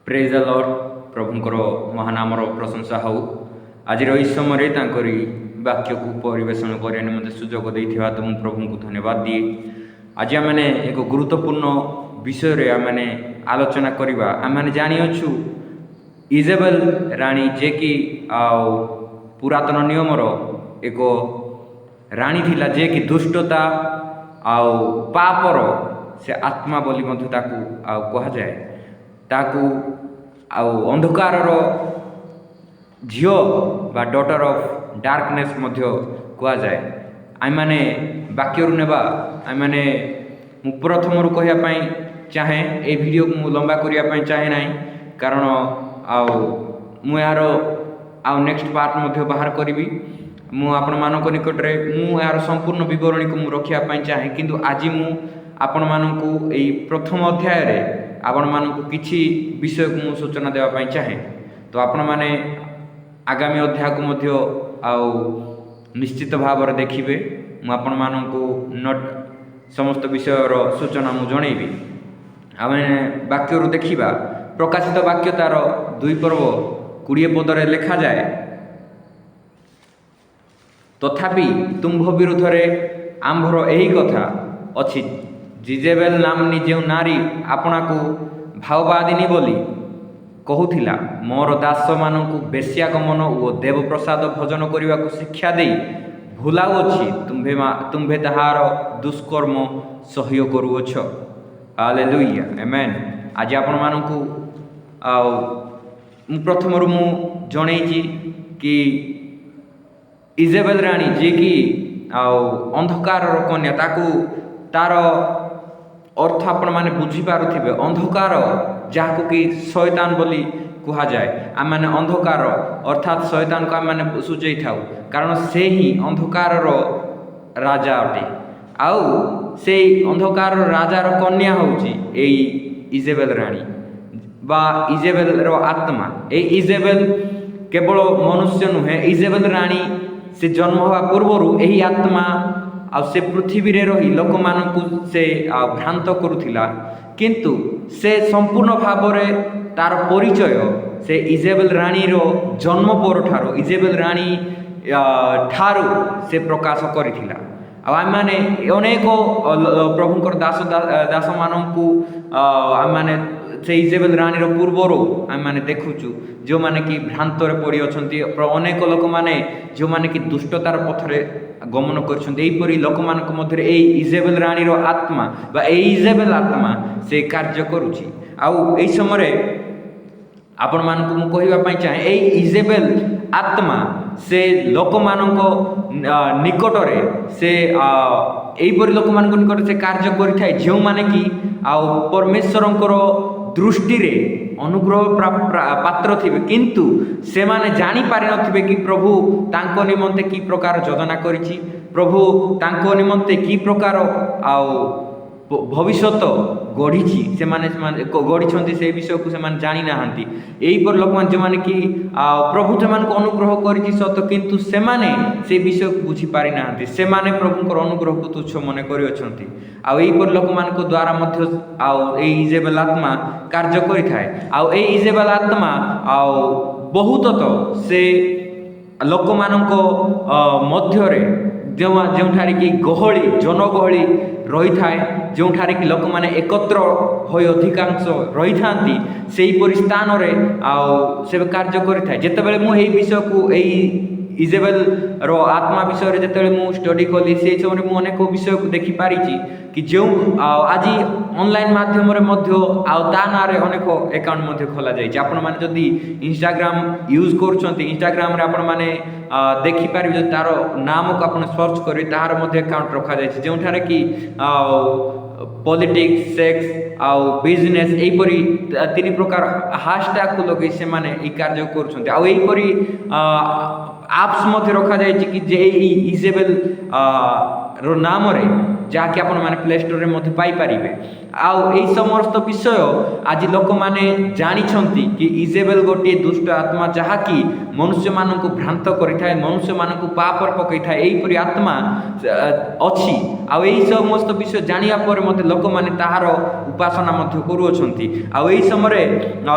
Praise the Lord प्रभुंकर महानामर प्रशंसा हो। आज समय वाक्य को परिवेशन करने निमंते सुजोग देथिबा तो प्रभु को धन्यवाद दिए। आज आम एक गुरुत्वपूर्ण विषय आम आलोचना करवा। आम जानिछु इजेबेल राणी जे कि पुरातन नियमर एक राणी थिला जे कि दुष्टता आउ पापर से आत्मा बोली कह जाए ताकू अंधकार झील बा डॉटर ऑफ डार्कनेस कह जाए। आम मैंने वाक्य नेबा आम मैंने प्रथम कहवाई चाहे ये वीडियो को मु लंबा करने चाहे ना कारण यार नेक्स्ट पार्ट बाहर करी आपण मानक निकट में यार संपूर्ण विवरणी को मु रखापी चाहे किंतु आज मु आपण मानकु एई प्रथम अध्याय रे आपण मानकु किछि विषय को मु सूचना देवाई चाहे। तो आपण माने आगामी अध्याय को मध्य निश्चित भाव में देखिए। मु आपण मानकु नोट समस्त विषयर सूचना मु जनइबी। आम वाक्य देखा प्रकाशित वाक्य तार 2 पर्व 20 पदरे लिखा जाए तथापि तुम्भ विरुद्ध में आंभर यही कथा अच्छी जिजेबेल नामनी जो नारी आपना को भाववादिनी बोली कहूला मोर दास मानू बेश्यागमन और देवप्रसाद भोजन करने को शिक्षा दे भूलाउछि तुम्भे ताहार दुष्कर्म सह्य करुअछ। Hallelujah amen. आज आपण मानकु प्रथम मु जणैछि कि इजेबेल राणी जे कि अंधकार कन्या ताकू तार अर्थ आपण माने बुझी पारुथिबे। अंधकार जहाँ कि शैतान बोली कहा जाए। आम मैंने अंधकार अर्थात शैतान को आम मैंने सूचई थाउ कारण से ही अंधकार राजा अटे। आउ से अंधकार राजार कन्या होची इजेबेल राणी बा इजेबेल आत्मा। ए इजेबेल केवल मनुष्य नुहे इजेबेल राणी से जन्म हवा पूर्वर यही आत्मा से पृथ्वी रे रही लोक मानकु से भ्रांत करुथिला किंतु से संपूर्ण भाव में तार परिचय से इजेबेल रानी रो जन्म पर ठारो इजेबेल रानी ठारो से प्रकाश करिथिला। आम माने अनेक प्रभुंकर दास दास मानकु आम माने से इजेबेल रानी रो पूर्वर आम माने देखुचु जो माने कि भ्रांतर पड़ी अछंती अनेक लोक माने जो माने कि दुष्टतार पथरे गमन करपरी लोक मानक मध्य इजेबेल रानी रो आत्मा बा इजेबेल आत्मा से कार्य करुछि। आउ एई समय आपण मानक मु कहबा चाहे ए इजेबेल आत्मा से लोक मानक निकटरे से एईपरि लोक मानक निकट से कार्य करिथाय जो माने कि परमेश्वरंकर दृष्टि रे अनुग्रह पात्र थिबे किंतु से माने जानी पारि नथिबे कि प्रभु तांको निमंते की प्रकार योजना करिछि प्रभु तांको निमंते की प्रकार भविष्यत गढ़ी से गढ़ी से विषय को से जानी ना यही पर लोक जो मैंने कि प्रभु से अनुग्रह कर सत किंतु से विषय को बुझी पारि ना से प्रभुंर अनुग्रह को तुच्छ मन कर लोक मान द्वारा इजेबेल आत्मा कार्य करें। इजेबेल आत्मा बहुत तो से लोक मान मध्य जोठारे कि गहली जनगहली रही थाए जो कि लोक मैंने एकत्र हो अधिकांश रही था से स्थान से कार्य करें। जितेबाला मुझे विषय को इजेबेल रो आत्मा विषय जिते मुझे स्टडी कली से समय मुझे अनेक विषय को देखिपारी कि जो आज ऑनलाइन माध्यम ता ना अनेक अकाउंट खोल जाए। आपण मैंने जदि इंस्टाग्राम यूज कर इंस्टाग्राम आपण मैंने देखिपारे जो तार नाम को आप सर्च करेंगे तार अकाउंट रखा जाए जो कि पॉलिटिक्स सेक्स आउ बिजनेस यहीपरी 3 प्रकार हाशटैग को लगे से माने कार्य करी आप्स रखा जाए कि जे इजेबेल रो नाम रे जहाँकि आपण मैंने प्ले स्टोर में पाइपर। आई समस्त विषय आज लोक मैंने जानी कि इजेबेल गोटे दुष्ट आत्मा जहाँकि मनुष्य मान भ्रांत करें मनुष्य मान पापर पकई था यहीपरि आत्मा अच्छी आई समस्त विषय जाना पर लोक मैंने ताहार उपासना करुँच। आई समय